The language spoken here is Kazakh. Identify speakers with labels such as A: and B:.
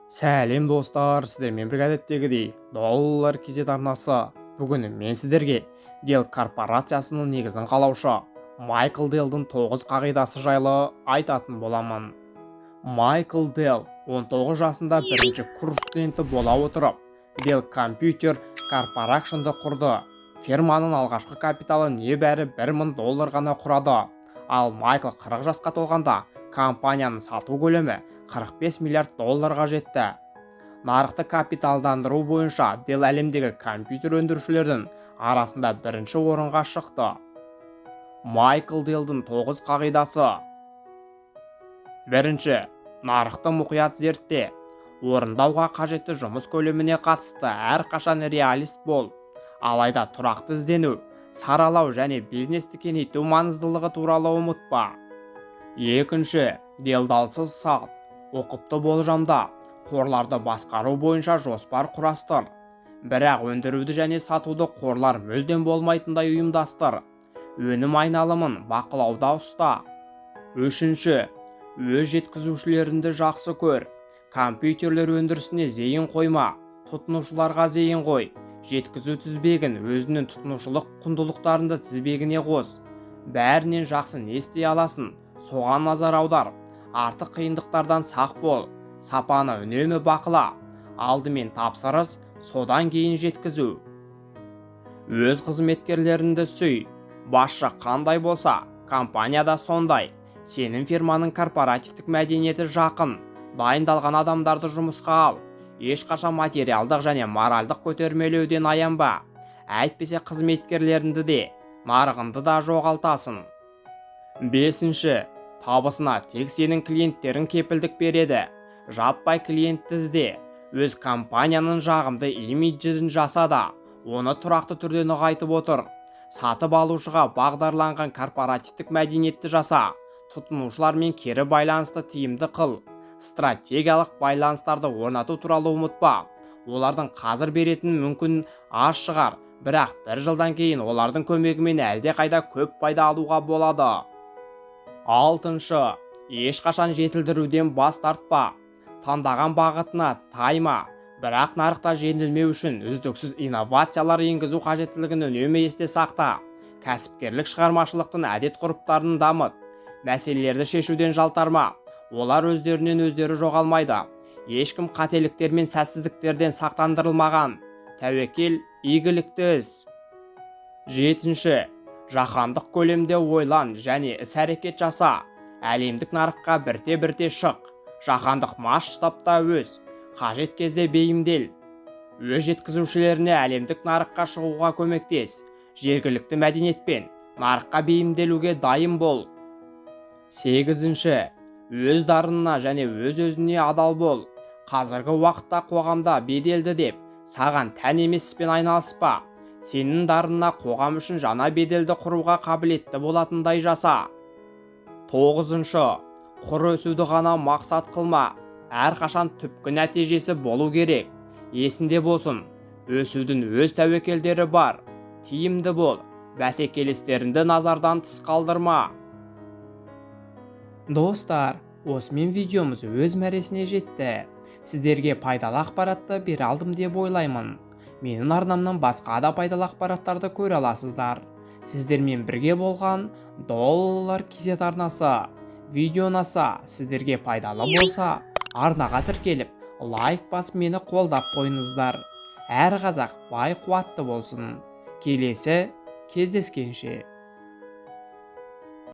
A: Сәлем достар, сіздермен бірге әдеттегідей доллар кезет арнасы. Бүгін мен сіздерге Dell корпорациясының негізін қалаушы Майкл Деллдің 9 қағидасы жайлы айтатын боламын. Майкл Делл 19 жасында бірінші курс студенті бола отырып, Dell Computer Corporation'ды құрды. Фирманың алғашқы капиталы небәрі $1000 ғана құрады. Ал Майкл 40 жасқа толғанда компанияның сату көлемі $45 миллиард жетті. Нарықты капиталдандыру бойынша Dell әлемдегі компьютер өндірушілердің арасында бірінші орынға шықты. Майкл Деллдің 9 қағидасы. Бірінші, нарықты мұқият зертте. Орындауға қажетті жұмыс көлеміне қатысты әрқашан реалист бол. Алайда тұрақты іздену, саралау және бизнесті кеңейту маңыздылығы туралы ұмытпа. Екінші, делдалсыз сат. Оқыпты болжамда, қорларды басқару бойынша жоспар құрастыр. Бірақ өндіруді және сатуды қорлар мүлдем болмайтындай ұйымдастыр. Өнім айналымын бақылауда ұста. Үшінші, өз жеткізушілеріңді жақсы көр. Компьютерлер өндірісіне зейін қойма, тұтынушыларға зейін қой. Жеткізу тізбегін өзінің тұтынушылық құндылықтарында тізбегіне қос. Бәрінен жақсы не істей аласын, соған назар аудар. Артық қиындықтардан сақ бол, сапаны үнемі бақыла. Алдымен тапсырыс, содан кейін жеткізу. Өз қызметкерлеріңді сүй. Басшы қандай болса, компанияда сондай. Сенің фирманың корпоративтік мәдениеті жақын. Дайындалған адамдарды жұмысқа ал. Ешқашан материалдық және моральдық көтермелеуден аянба. Әйтпесе қызметкерлеріңді де, нарығыңды да жоғалтасың. Бесінші, табысына тек сенің клиенттерің кепілдік береді. Жаппай клиентті ізде. Өз компанияның жағымды имиджін жасада, оны тұрақты түрде нығайтып отыр. Сатып алушыға бағдарланған корпоративтік мәдениетті жаса. Тұтынушылармен кері байланысты тиімді қыл. Стратегиялық байланыстарды орнату туралы ұмытпа. Олардың қазір беретін мүмкін аз шығар, бірақ бір жылдан кейін олардың көмегімен әлде қайда көп пайда алуға болады. Алтыншы, ешқашан жетілдіруден бас тартпа. Таңдаған бағытына тайма, бірақ нарықта жеңілмеу үшін үздіксіз инновациялар енгізу қажеттілігін үнемі есте сақта. Кәсіпкерлік шығармашылықтың әдет-ғұрыптарын дамыт. Мәселелерді шешуден жалтарма. Олар өздерінен өздері жоғалмайды. Ешкім қателіктер мен сәтсіздіктерден сақтандырылмаған. Тәуекел игілікті іс. Жетінші, жаһандық көлемде ойлан және іс-әрекет жаса. Әлемдік нарыққа бірте-бірте шық. Жаһандық масштабта өз. Қажет кезде бейімдел. Өз жеткізушілеріне әлемдік нарыққа шығуға көмектес. Жергілікті мәдениетпен нарыққа бейімделуге дайын бол. Сегізінші, өз дарынына және өз-өзіне адал бол. Қазіргі уақытта қоғамда беделді деп, саған тән емес іспен айналыспа. Сенің дарынына қоғам үшін жаңа беделді құруға қабілетті болатындай жаса. Тоғызыншы, құр өсуді ғана мақсат қылма. Әрқашан түпкі нәтижесі болу керек. Есінде болсын, өсудің өз тәуекелдері бар. Тиімді бол, бәсекелестеріңді назардан тыс қалдырма. Достар, осымен видеомыз өз мәресіне жетті. Сіздерге пайдалы ақпаратты бере алдым деп ойлаймын. Менің арнамнан басқа да пайдалы ақпараттарды көре аласыздар. Сіздермен бірге болған доллар кезет арнасы. Видео ұнаса, сіздерге пайдалы болса, арнаға тіркеліп, лайк басып мені қолдап қойыңыздар. Әр қазақ бай қуатты болсын. Келесі кездескенше.